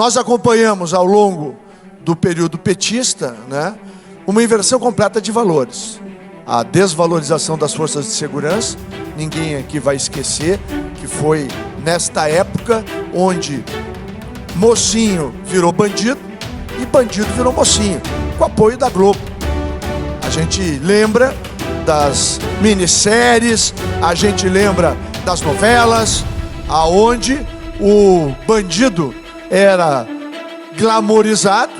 Nós acompanhamos ao longo do período petista, né, uma inversão completa de valores. A desvalorização das forças de segurança, ninguém aqui vai esquecer que foi nesta época onde mocinho virou bandido e bandido virou mocinho, com apoio da Globo. A gente lembra das minisséries, a gente lembra das novelas, aonde o bandido era glamorizado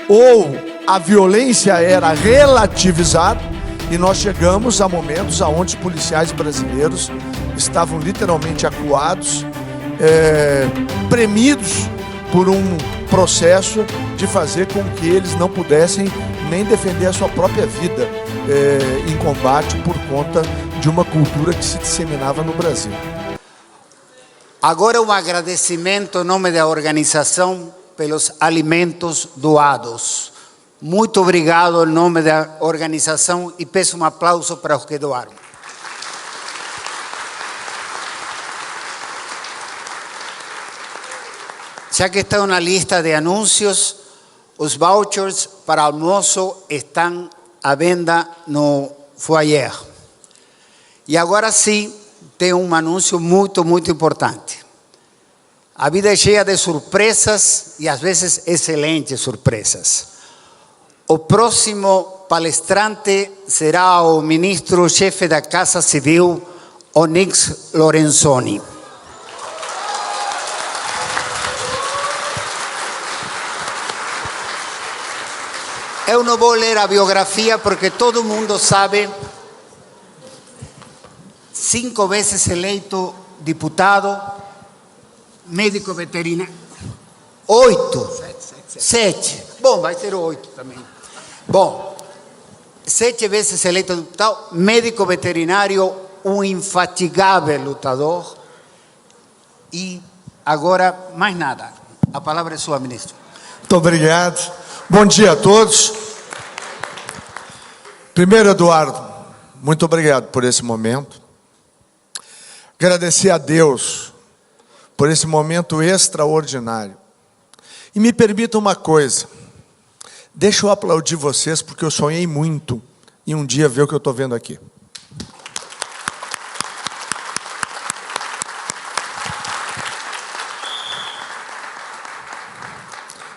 ou a violência era relativizada, e nós chegamos a momentos onde os policiais brasileiros estavam literalmente acuados, premidos por um processo de fazer com que eles não pudessem nem defender a sua própria vida em combate por conta de uma cultura que se disseminava no Brasil. Agora um agradecimento em nome da organização pelos alimentos doados. Muito obrigado em nome da organização e peço um aplauso para os que doaram. Já que estão na lista de anúncios, os vouchers para almoço estão à venda no foyer. E agora sim, tem um anúncio muito importante. A vida é cheia de surpresas e às vezes excelentes surpresas. O próximo palestrante será o ministro-chefe da Casa Civil, Onyx Lorenzoni. Eu não vou ler a biografia porque todo mundo sabe. 5 vezes eleito deputado, médico veterinário. 8. 7. Bom, vai ser 8 também. Bom, 7 vezes eleito deputado, médico veterinário, um infatigável lutador. E agora, mais nada. A palavra é sua, ministro. Muito obrigado. Bom dia a todos. Primeiro, Eduardo, muito obrigado por esse momento. Agradecer a Deus por esse momento extraordinário. E me permita uma coisa. Deixa eu aplaudir vocês, porque eu sonhei muito em um dia ver o que eu estou vendo aqui.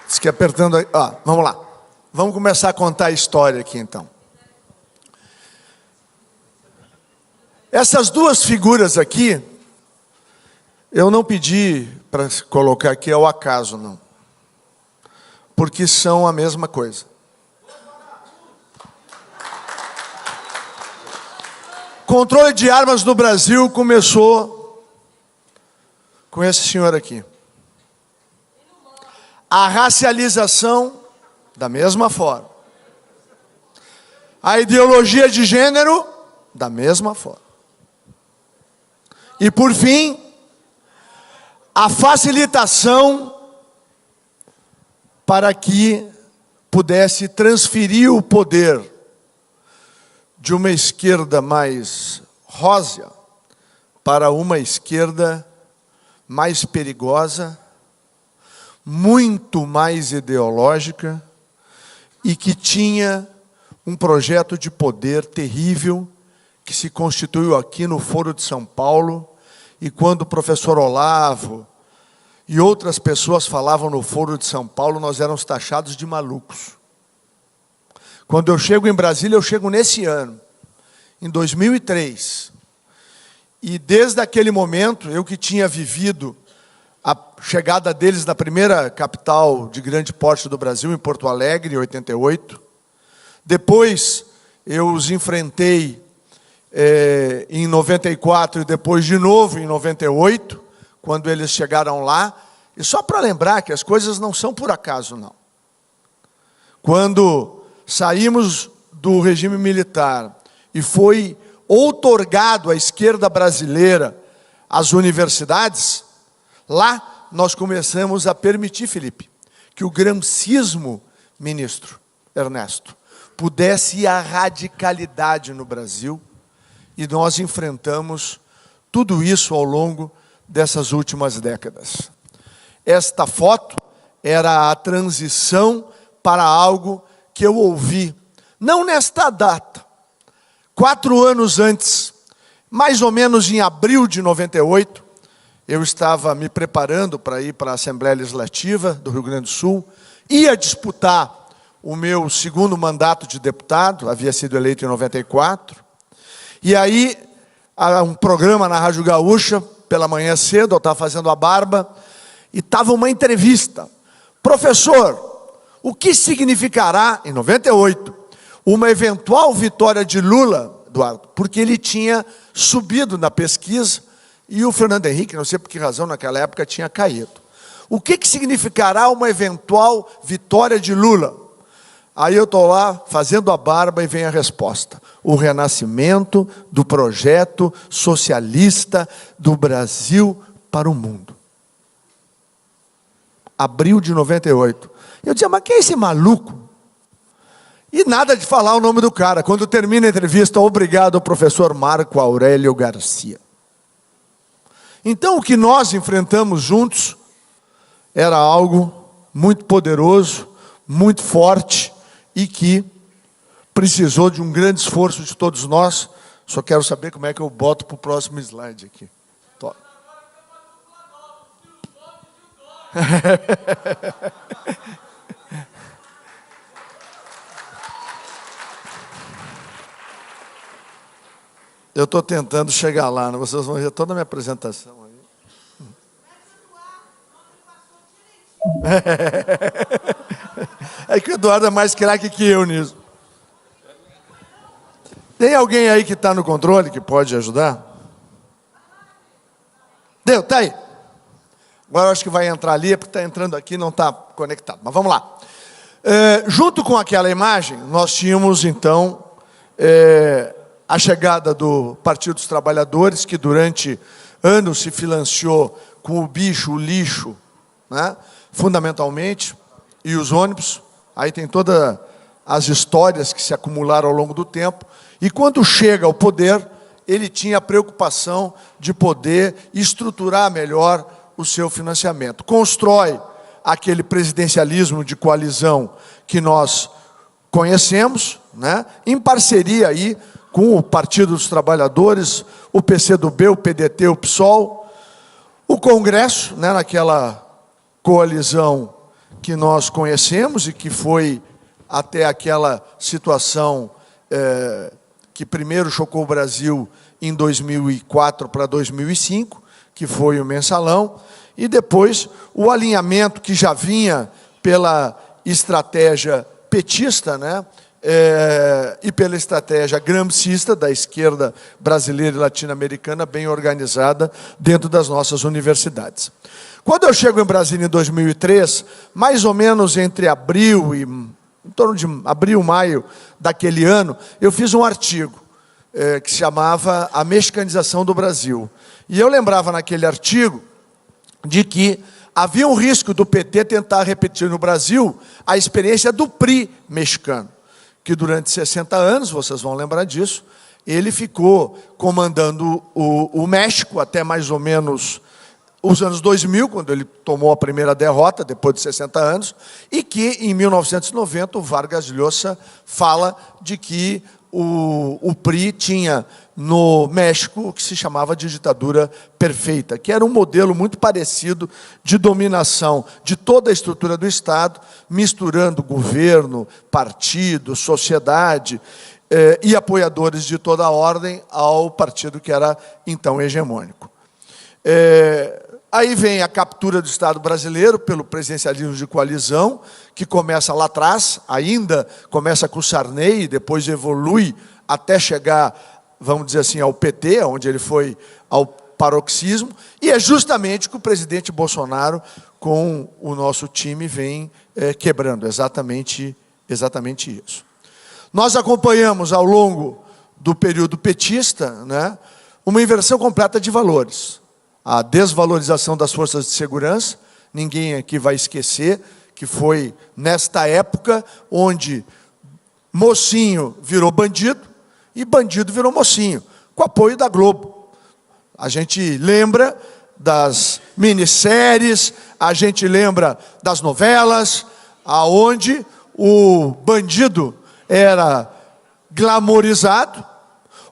Diz que apertando aí. Vamos lá. Vamos começar a contar a história aqui, então. Essas duas figuras aqui, eu não pedi para colocar aqui ao acaso, não. Porque são a mesma coisa. Controle de armas no Brasil começou com esse senhor aqui. A racialização, da mesma forma. A ideologia de gênero, da mesma forma. E por fim, a facilitação para que pudesse transferir o poder de uma esquerda mais rósea para uma esquerda mais perigosa, muito mais ideológica e que tinha um projeto de poder terrível que se constituiu aqui no Foro de São Paulo. E quando o professor Olavo e outras pessoas falavam no Foro de São Paulo, nós éramos taxados de malucos. Quando eu chego em Brasília, eu chego nesse ano, em 2003. E desde aquele momento, eu que tinha vivido a chegada deles na primeira capital de grande porte do Brasil, em Porto Alegre, em 88. Depois, eu os enfrentei em 94 e depois de novo em 98, quando eles chegaram lá. E só para lembrar que as coisas não são por acaso, não. Quando saímos do regime militar e foi outorgado à esquerda brasileira as universidades, lá nós começamos a permitir, Felipe, que o gramscismo, ministro Ernesto, pudesse ir à radicalidade no Brasil, e nós enfrentamos tudo isso ao longo dessas últimas décadas. Esta foto era a transição para algo que eu ouvi, não nesta data, 4 anos antes, mais ou menos em abril de 98, eu estava me preparando para ir para a Assembleia Legislativa do Rio Grande do Sul, ia disputar o meu 2º mandato de deputado, havia sido eleito em 94, e aí, um programa na Rádio Gaúcha, pela manhã cedo, eu estava fazendo a barba, e estava uma entrevista. Professor, o que significará, em 98, uma eventual vitória de Lula, Eduardo? Porque ele tinha subido na pesquisa, e o Fernando Henrique, não sei por que razão, naquela época, tinha caído. O que significará uma eventual vitória de Lula? Aí eu estou lá, fazendo a barba, e vem a resposta. O renascimento do projeto socialista do Brasil para o mundo. Abril de 98. Eu dizia, mas quem é esse maluco? E nada de falar o nome do cara. Quando termina a entrevista, obrigado, professor Marco Aurélio Garcia. Então, o que nós enfrentamos juntos era algo muito poderoso, muito forte, e que precisou de um grande esforço de todos nós. Só quero saber como é que eu boto para o próximo slide aqui. Eu estou tentando chegar lá, né? Vocês vão ver toda a minha apresentação aí. É que o Eduardo é mais craque que eu nisso. Tem alguém aí que está no controle, que pode ajudar? Deu, tá aí. Agora eu acho que vai entrar ali, porque está entrando aqui e não está conectado. Mas vamos lá. Junto com aquela imagem, nós tínhamos, então, a chegada do Partido dos Trabalhadores, que durante anos se financiou com o bicho, o lixo, né, fundamentalmente, e os ônibus. Aí tem todas as histórias que se acumularam ao longo do tempo. E quando chega ao poder, ele tinha a preocupação de poder estruturar melhor o seu financiamento. Constrói aquele presidencialismo de coalizão que nós conhecemos, né, em parceria aí com o Partido dos Trabalhadores, o PCdoB, o PDT, o PSOL, o Congresso, né, naquela coalizão que nós conhecemos e que foi até aquela situação que primeiro chocou o Brasil em 2004 para 2005, que foi o mensalão, e depois o alinhamento que já vinha pela estratégia petista, né, e pela estratégia gramscista da esquerda brasileira e latino-americana bem organizada dentro das nossas universidades. Quando eu chego em Brasília em 2003, mais ou menos entre abril e em torno de abril, maio daquele ano, eu fiz um artigo que se chamava A Mexicanização do Brasil. E eu lembrava naquele artigo de que havia um risco do PT tentar repetir no Brasil a experiência do PRI mexicano, que durante 60 anos, vocês vão lembrar disso, ele ficou comandando o México até mais ou menos os anos 2000, quando ele tomou a primeira derrota, depois de 60 anos, e que, em 1990, o Vargas Llosa fala de que o PRI tinha no México o que se chamava de ditadura perfeita, que era um modelo muito parecido de dominação de toda a estrutura do Estado, misturando governo, partido, sociedade e apoiadores de toda a ordem ao partido que era, então, hegemônico. Aí vem a captura do Estado brasileiro pelo presidencialismo de coalizão, que começa lá atrás, ainda começa com o Sarney, e depois evolui até chegar, vamos dizer assim, ao PT, onde ele foi ao paroxismo, e é justamente que o presidente Bolsonaro, com o nosso time, vem quebrando, exatamente isso. Nós acompanhamos, ao longo do período petista, né, uma inversão completa de valores. A desvalorização das forças de segurança, ninguém aqui vai esquecer que foi nesta época onde mocinho virou bandido e bandido virou mocinho, com apoio da Globo. A gente lembra das minisséries, a gente lembra das novelas, aonde o bandido era glamorizado,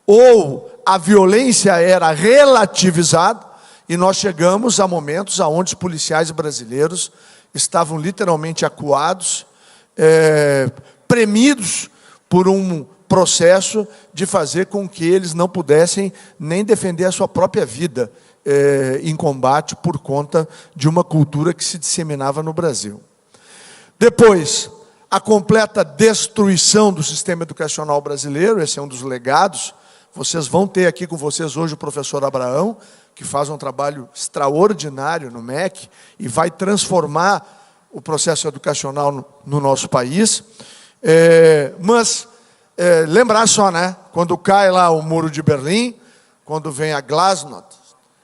ou a violência era relativizada, e nós chegamos a momentos onde os policiais brasileiros estavam literalmente acuados, premidos por um processo de fazer com que eles não pudessem nem defender a sua própria vida em combate por conta de uma cultura que se disseminava no Brasil. Depois, a completa destruição do sistema educacional brasileiro, esse é um dos legados. Vocês vão ter aqui com vocês hoje o professor Abraão, que faz um trabalho extraordinário no MEC e vai transformar o processo educacional no nosso país. Lembrar só, né? Quando cai lá o Muro de Berlim, quando vem a Glasnost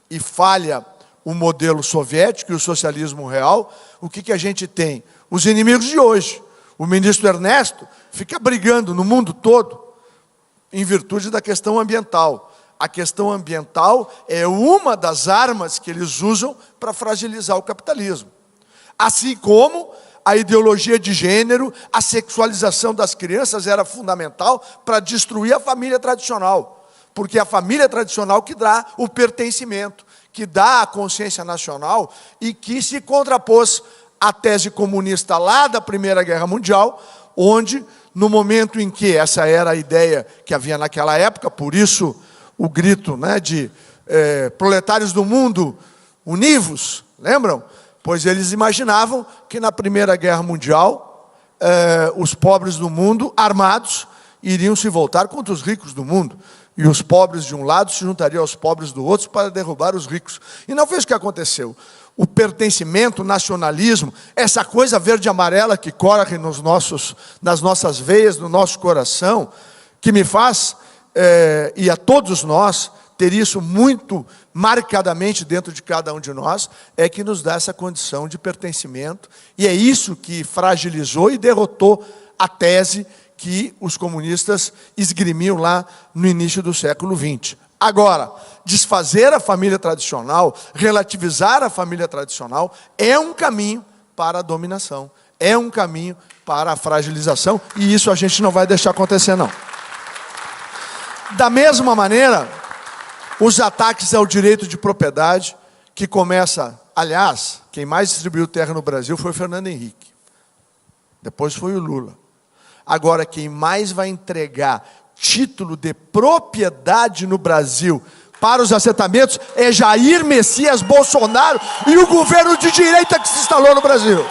e falha o modelo soviético e o socialismo real, o que a gente tem? Os inimigos de hoje. O ministro Ernesto fica brigando no mundo todo em virtude da questão ambiental. A questão ambiental é uma das armas que eles usam para fragilizar o capitalismo. Assim como a ideologia de gênero, a sexualização das crianças era fundamental para destruir a família tradicional. Porque é a família tradicional que dá o pertencimento, que dá a consciência nacional e que se contrapôs à tese comunista lá da Primeira Guerra Mundial, onde, no momento em que essa era a ideia que havia naquela época, por isso o grito, né, de proletários do mundo, univos, lembram? Pois eles imaginavam que na Primeira Guerra Mundial, os pobres do mundo, armados, iriam se voltar contra os ricos do mundo. E os pobres de um lado se juntariam aos pobres do outro para derrubar os ricos. E não foi isso que aconteceu. O pertencimento, o nacionalismo, essa coisa verde e amarela que corre nas nossas veias, no nosso coração, que me faz, e a todos nós, ter isso muito marcadamente dentro de cada um de nós, é que nos dá essa condição de pertencimento, e é isso que fragilizou e derrotou a tese que os comunistas esgrimiam lá no início do século XX. Agora, desfazer a família tradicional, relativizar a família tradicional, é um caminho para a dominação, é um caminho para a fragilização, e isso a gente não vai deixar acontecer, não. Da mesma maneira, os ataques ao direito de propriedade, que começa, aliás, quem mais distribuiu terra no Brasil foi o Fernando Henrique. Depois foi o Lula. Agora, quem mais vai entregar título de propriedade no Brasil para os assentamentos é Jair Messias Bolsonaro e o governo de direita que se instalou no Brasil.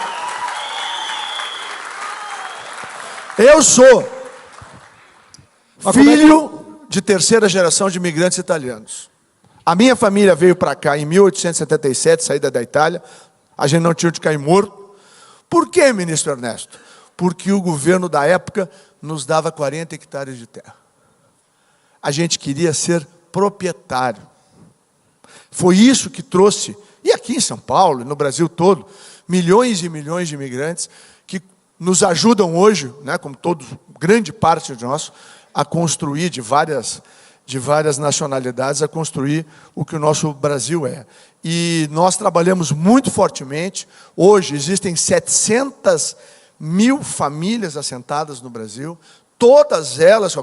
Eu sou filho de terceira geração de imigrantes italianos. A minha família veio para cá em 1877, saída da Itália. A gente não tinha onde cair morto. Por quê, ministro Ernesto? Porque o governo da época nos dava 40 hectares de terra. A gente queria ser proprietário. Foi isso que trouxe, e aqui em São Paulo, no Brasil todo, milhões e milhões de imigrantes que nos ajudam hoje, né, como todos, grande parte de nós, a construir de várias nacionalidades, a construir o que o nosso Brasil é. E nós trabalhamos muito fortemente. Hoje existem 700.000 famílias assentadas no Brasil, todas elas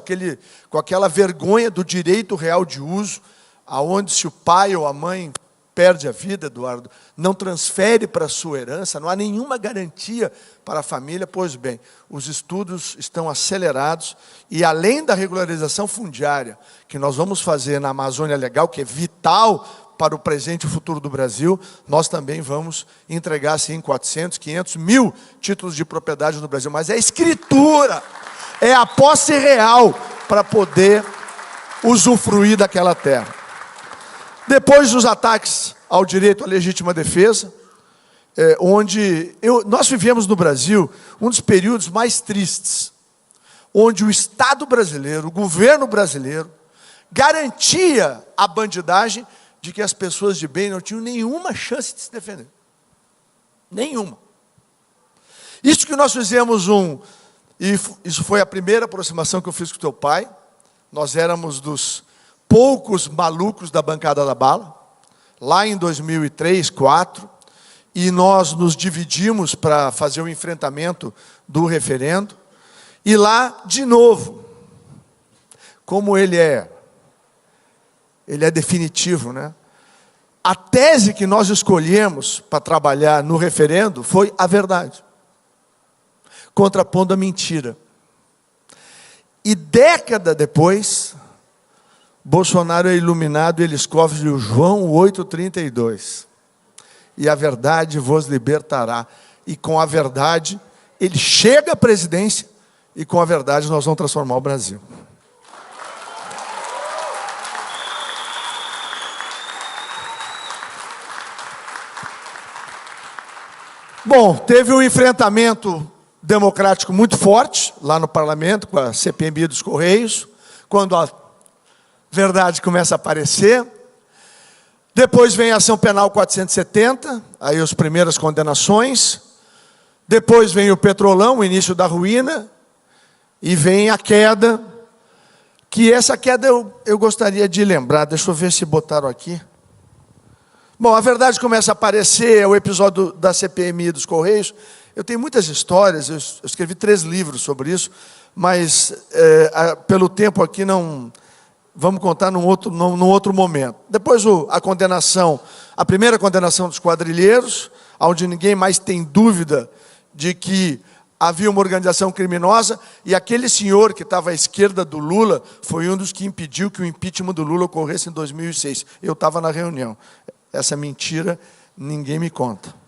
com aquela vergonha do direito real de uso, aonde se o pai ou a mãe perde a vida, Eduardo, não transfere para a sua herança, não há nenhuma garantia para a família. Pois bem, os estudos estão acelerados e, além da regularização fundiária que nós vamos fazer na Amazônia Legal, que é vital para o presente e o futuro do Brasil, nós também vamos entregar, assim, 400, 500 mil títulos de propriedade no Brasil. Mas é escritura, é a posse real para poder usufruir daquela terra. Depois dos ataques ao direito à legítima defesa, nós vivemos no Brasil um dos períodos mais tristes, onde o Estado brasileiro, o governo brasileiro, garantia a bandidagem de que as pessoas de bem não tinham nenhuma chance de se defender. Nenhuma. Isso que nós fizemos e isso foi a primeira aproximação que eu fiz com o teu pai. Nós éramos dos poucos malucos da bancada da bala. lá em 2003, 2004, e nós nos dividimos para fazer o enfrentamento do referendo. E lá, de novo, como ele é definitivo, né? A tese que nós escolhemos para trabalhar no referendo foi a verdade, contrapondo a mentira. E década depois, Bolsonaro é iluminado e ele escreve o João 8,32. E a verdade vos libertará. E com a verdade, ele chega à presidência, e com a verdade nós vamos transformar o Brasil. Bom, teve um enfrentamento democrático muito forte lá no parlamento, com a CPMI dos Correios, quando a verdade começa a aparecer. Depois vem a ação penal 470, aí as primeiras condenações. Depois vem o Petrolão, o início da ruína. E vem a queda, que essa queda eu gostaria de lembrar. Deixa eu ver se botaram aqui. Bom, a verdade começa a aparecer, é o episódio da CPMI dos Correios. Eu tenho muitas histórias, eu escrevi 3 livros sobre isso, mas pelo tempo aqui não... Vamos contar num outro momento. Depois a condenação, a primeira condenação dos quadrilheiros, onde ninguém mais tem dúvida de que havia uma organização criminosa, e aquele senhor que estava à esquerda do Lula foi um dos que impediu que o impeachment do Lula ocorresse em 2006. Eu estava na reunião. Essa mentira ninguém me conta.